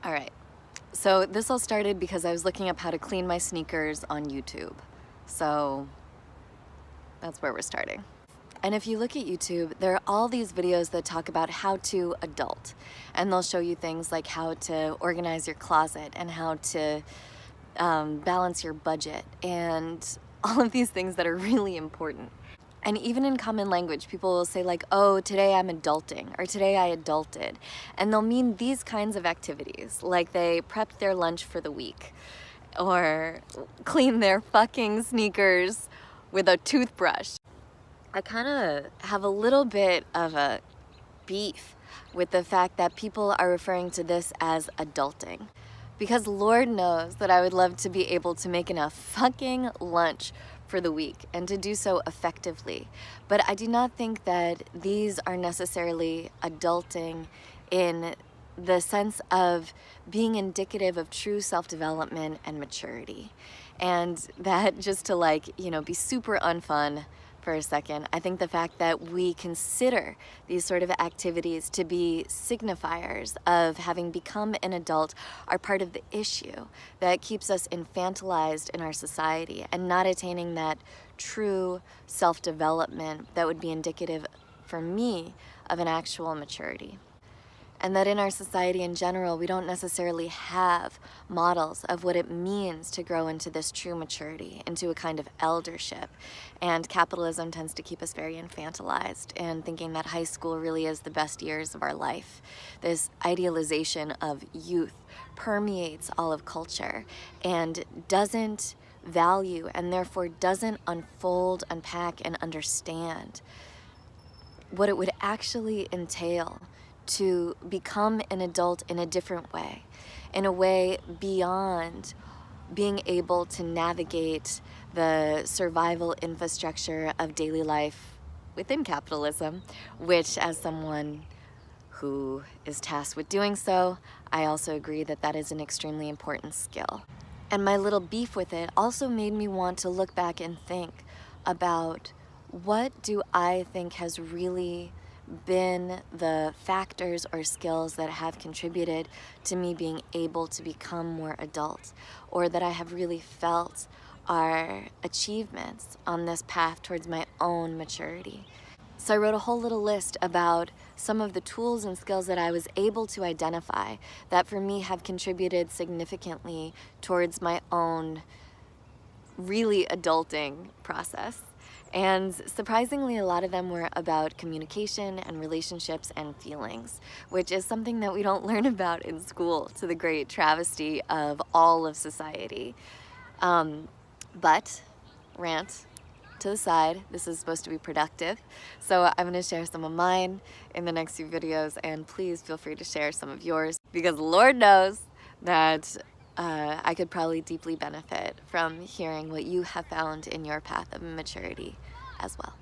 All right, so this all started because I was looking up how to clean my sneakers on YouTube. So that's where we're starting. And if you look at YouTube, there are all these videos that talk about how to adult. And they'll show you things like how to organize your closet and how to balance your budget and all of these things that are really important. And even in common language, people will say like, oh, today I'm adulting, or today I adulted. And they'll mean these kinds of activities, like they prepped their lunch for the week, or cleaned their fucking sneakers with a toothbrush. I kind of have a little bit of a beef with the fact that people are referring to this as adulting. Because Lord knows that I would love to be able to make enough fucking lunch for the week and to do so effectively. But I do not think that these are necessarily adulting in the sense of being indicative of true self-development and maturity. And that, just to be super unfun for a second, I think the fact that we consider these sort of activities to be signifiers of having become an adult are part of the issue that keeps us infantilized in our society and not attaining that true self-development that would be indicative, for me, of an actual maturity. And that in our society in general, we don't necessarily have models of what it means to grow into this true maturity, into a kind of eldership. And capitalism tends to keep us very infantilized and thinking that high school really is the best years of our life. This idealization of youth permeates all of culture and doesn't value and therefore doesn't unfold, unpack, and understand what it would actually entail to become an adult in a different way, in a way beyond being able to navigate the survival infrastructure of daily life within capitalism, which, as someone who is tasked with doing so, I also agree that that is an extremely important skill. And my little beef with it also made me want to look back and think about what do I think has really been the factors or skills that have contributed to me being able to become more adult, or that I have really felt are achievements on this path towards my own maturity. So I wrote a whole little list about some of the tools and skills that I was able to identify that for me have contributed significantly towards my own really adulting process. And surprisingly, a lot of them were about communication and relationships and feelings, which is something that we don't learn about in school, to the great travesty of all of society. But rant to the side, this is supposed to be productive. So I'm going to share some of mine in the next few videos, and please feel free to share some of yours, because Lord knows that I could probably deeply benefit from hearing what you have found in your path of maturity as well.